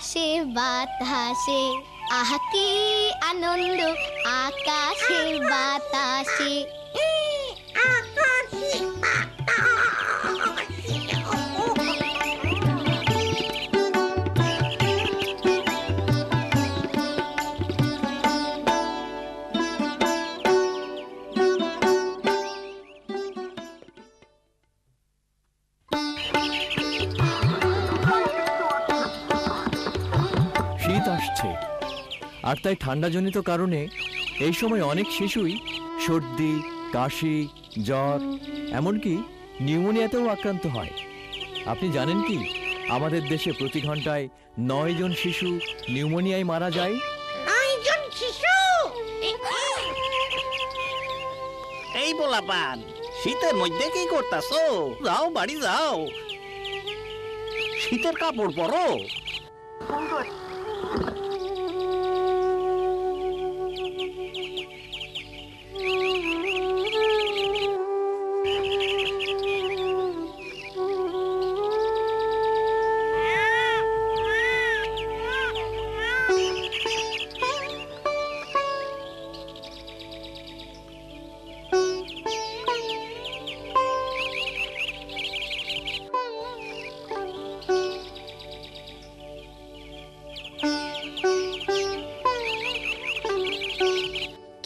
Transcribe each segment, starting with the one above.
আকাশে বাতাসে, আহা কি আনন্দ আকাশে বাতাসে। শীত আসছে, আর তাই ঠান্ডাজনিত কারণে এই সময় অনেক শিশুই সর্দি, কাশি, জ্বর, এমনকি নিউমোনিয়াতেও আক্রান্ত হয়। আপনি জানেন কি, আমাদের দেশে প্রতি ঘন্টায় 9 জন শিশু নিউমোনিয়ায় মারা যায়। 9 জন শিশু! এই পোলাপান, শীতের মধ্যে কি করতাছো? যাও বাড়ি যাও, শীতের কাপড় পরো।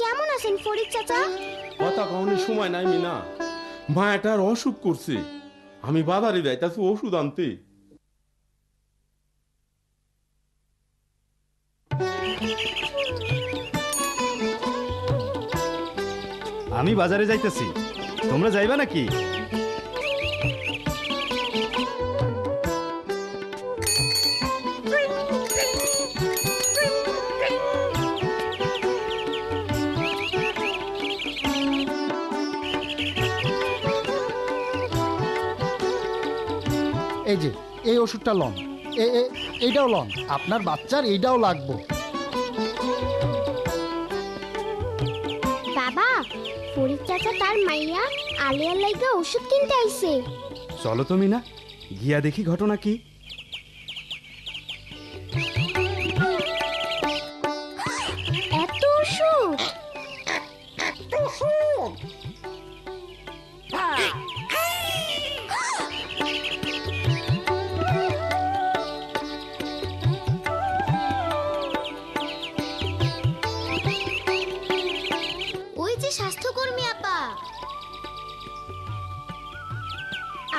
কেমন আছেন ফরিদ চাচা? কথা কখনো সময় নাই মিনা, মায়াটার অসুখ করছে। আমি বাজারে যাইতাছি ওষুধ আনতে। আমি বাজারে যাইতেছি, তোমরা যাইবা নাকি? এই যে এই ওষুধটা লন, এইটাও লন, আপনার বাচ্চার এইটাও লাগবে। বাবা, ফরিদ চাচা তার মাইয়া আলিয়ার লাইগা ওষুধ কিনতে আইছে। চলো তুমি না, গিয়া দেখি ঘটনা কি। এত ওষুধ! ওই যে স্বাস্থ্যকর্মী আপা।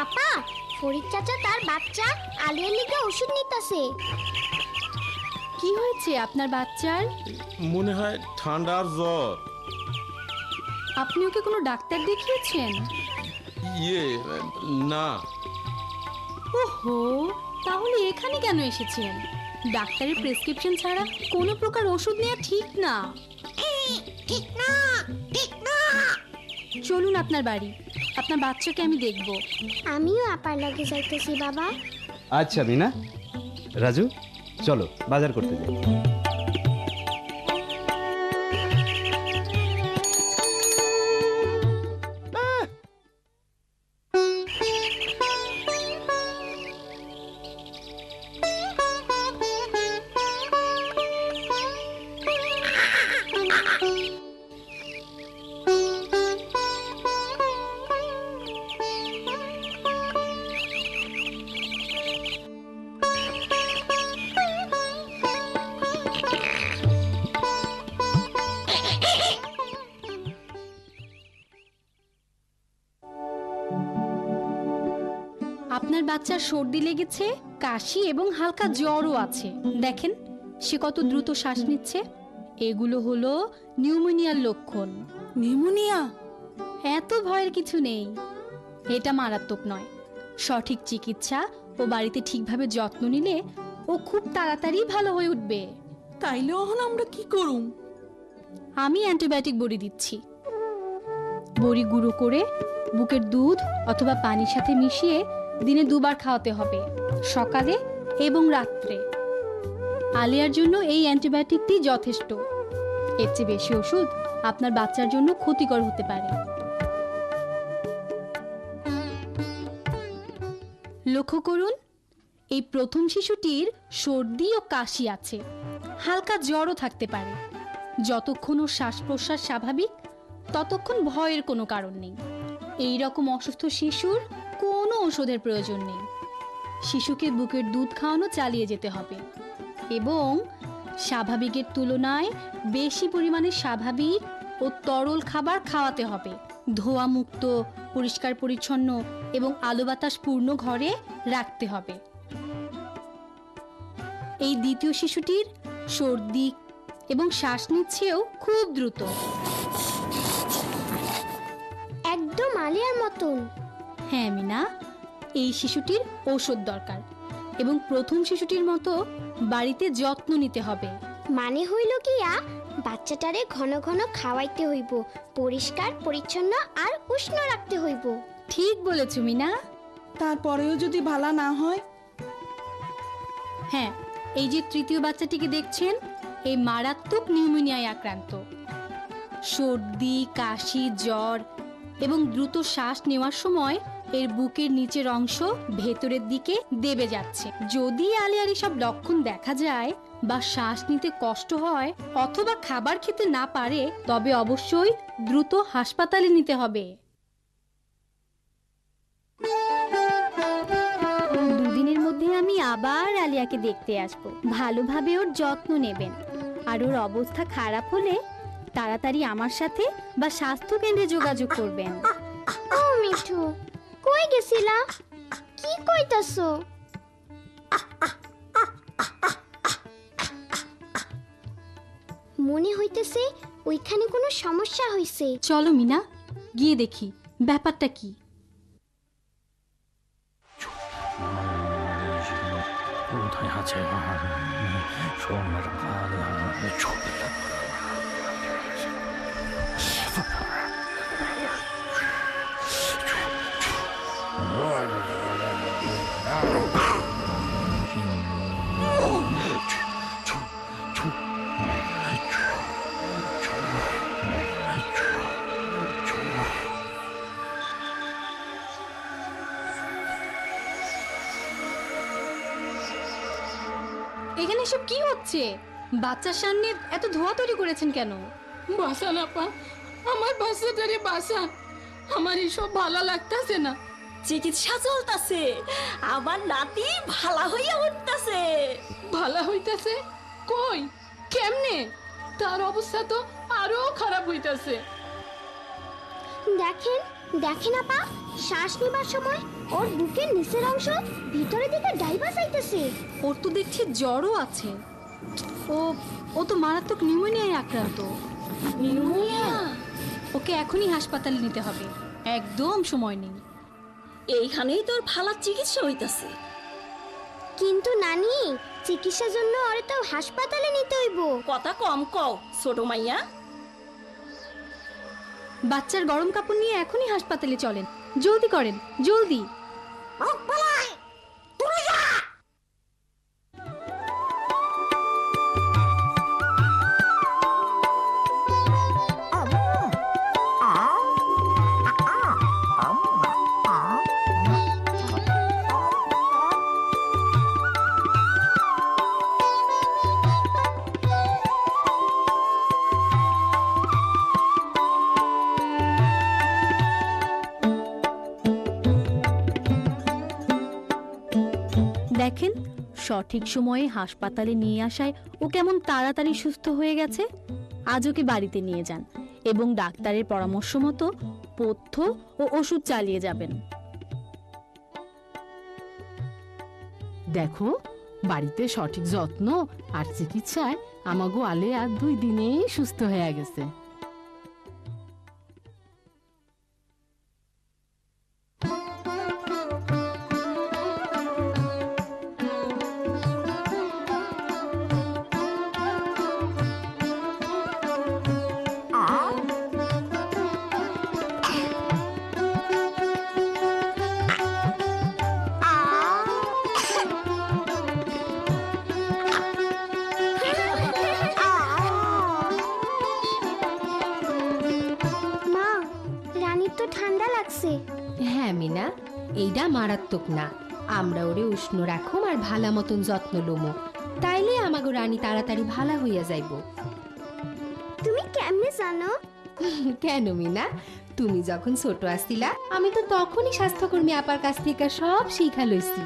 আপা, ফরিদ চাচা তার বাচ্চা আলিয়ার লিগে ওষুধ নিতেছে। কি হয়েছে আপনার বাচ্চার? মনে হয় ঠান্ডার জ্বর। আপনি ওকে কোনো ডাক্তার দেখিয়েছেন? ইয়ে, না। ওহো, তাহলে এখানে কেন এসেছেন? ডাক্তারের প্রেসক্রিপশন ছাড়া কোনো প্রকার ওষুধ নেওয়া ঠিক না। ঠিক না, ঠিক না। চলুন আপনার বাড়ি, আপনার বাচ্চাকে আমি দেখব। আমিও আপার লাগে যাইতেছি বাবা। আচ্ছা মিনা, রাজু চলো বাজার করতে যাই। আপনার বাচ্চার সর্দি লেগেছে, কাশি এবং হালকা জ্বরও আছে। দেখেন সে কত দ্রুত শ্বাস নিচ্ছে। এগুলো হলো নিউমোনিয়ার লক্ষণ। নিউমোনিয়া? এত ভয়ের কিছু নেই, এটা মারাত্মক নয়। সঠিক চিকিৎসা ও বাড়িতে ঠিকভাবে যত্ন নিলে ও খুব তাড়াতাড়ি ভালো হয়ে উঠবে। তাইলে এখন আমরা কি করুম? আমি অ্যান্টিবায়োটিক বড়ি দিচ্ছি। বড়ি গুঁড়ো করে বুকের দুধ অথবা পানির সাথে মিশিয়ে দিনে 2 বার খাওয়াতে হবে, সকালে এবং রাত্রে। আলিয়ার জন্য এই অ্যান্টিবায়োটিকটি যথেষ্ট। এর চেয়ে বেশি ওষুধ আপনার বাচ্চার জন্য ক্ষতিকর হতে পারে। লক্ষ্য করুন, এই প্রথম শিশুটির সর্দি ও কাশি আছে, হালকা জ্বরও থাকতে পারে। যতক্ষণ ওর শ্বাস প্রশ্বাস স্বাভাবিক ততক্ষণ ভয়ের কোনো কারণ নেই। এই রকম অসুস্থ শিশুর কোনো ওষুধের প্রয়োজন নেই। শিশুকে বুকের দুধ খাওয়ানো চালিয়ে যেতে হবে এবং স্বাভাবিকের তুলনায় বেশি পরিমাণে স্বাভাবিক ও তরল খাবার খাওয়াতে হবে। ধোয়া মুক্ত, পরিষ্কার পরিচ্ছন্ন এবং আলো বাতাস পূর্ণ ঘরে রাখতে হবে। এই দ্বিতীয় শিশুটির সর্দি এবং শ্বাস নিচ্ছেও খুব দ্রুত, একদম আলিয়ার মতন। হ্যাঁ মিনা, এই শিশুটির ঔষধ দরকার এবং প্রথম শিশুটির মতো বাড়িতে যত্ন নিতে হবে। মানে হইল গিয়া বাচ্চাটারে ঘন ঘন খাওয়াইতে হইব, পরিষ্কার পরিচ্ছন্ন আর উষ্ণ রাখতে হইব। ঠিক বলেছ মিনা। তারপরেও যদি ভালো না হয়? হ্যাঁ, এই যে তৃতীয় বাচ্চাটিকে দেখছেন, এই মারাত্মক নিউমোনিয়ায় আক্রান্ত। সর্দি, কাশি, জ্বর এবং দ্রুত শ্বাস নেওয়ার সময় এর বুকের নিচের অংশ ভেতরের দিকে দেবে যাচ্ছে। যদি আলিয়ার এসব লক্ষণ দেখা যায় বা শ্বাস নিতে কষ্ট হয় অথবা খাবার খেতে না পারে, তবে অবশ্যই দ্রুত হাসপাতালে নিতে হবে। দুদিনের মধ্যে আমি আবার আলিয়াকে দেখতে আসবো। ভালোভাবে ওর যত্ন নেবেন, আর ওর অবস্থা খারাপ হলে তাড়াতাড়ি আমার সাথে বা স্বাস্থ্য কেন্দ্রে যোগাযোগ করবেন। ও মিঠু, কই গেছিলা? কি কইতাছো? মনে হইতেছে ওইখানে কোনো সমস্যা হইছে। চলো মিনা, গিয়ে দেখি ব্যাপারটা কি। এখানে সব কি হচ্ছে? বাচ্চার সামনে এত ধোয়া তৈরি করেছেন কেন? বাসান আপা, আমার বাচ্চাটারে বাসান। আমার এসব ভালো লাগতাছে না। চিকিৎসা চলতেছে, আমার নাতি ভালো হইয়া উঠতেছে। ভালো হইতাছে? কই, কেমনে? তার অবস্থা তো আরো খারাপ হইতাছে। দেখেন দেখেন আপা, শ্বাস নেবার সময় ওর বুকের নিচের অংশ ভিতরের দিকে ডাইবা যাইতেছে। ওর তো দেখছি জ্বরও আছে। ও তো মারাত্মক নিউমোনিয়ায় আক্রান্ত। নিউমোনিয়া? ওকে এখনই হাসপাতালে নিতে হবে, একদম সময় নেই। এইখানেই তোর ভালো চিকিৎসা হইতাছে। কিন্তু নানি, চিকিৎসার জন্য ওরে তো হাসপাতালে নিতে হইব। কথা কম কও ছোট মাইয়া। বাচ্চার গরম কাপড় নিয়ে এখনই হাসপাতালে চলেন, জলদি করেন, জলদি। দেখেন, সঠিক সময়ে হাসপাতালে নিয়ে আসায় ও কেমন তাড়াতাড়ি সুস্থ হয়ে গেছে। আজ ওকে বাড়িতে নিয়ে যান এবং ডাক্তারের পরামর্শ মতো পথ্য ও ওষুধ চালিয়ে যাবেন। দেখো, বাড়িতে সঠিক যত্ন আর চিকিৎসায় আমাগো আলেয়া 2 দিনেই সুস্থ হয়ে গেছে। ঠান্ডা লাগছে। হ্যাঁ মিনা, এইটা মারাত্মক না, আমরা ওরে উষ্ণ রাখুম আর ভালা মতন যত্ন লমো, তাইলে আমাগো রানী তাড়াতাড়ি ভালা হইয়া যাইব। তুমি কেমনে জানো? কেন মিনা, তুমি যখন ছোট আসছিলা আমি তো তখনই স্বাস্থ্যকর্মী আপার কাছ থেকে সব শিখা লইছি।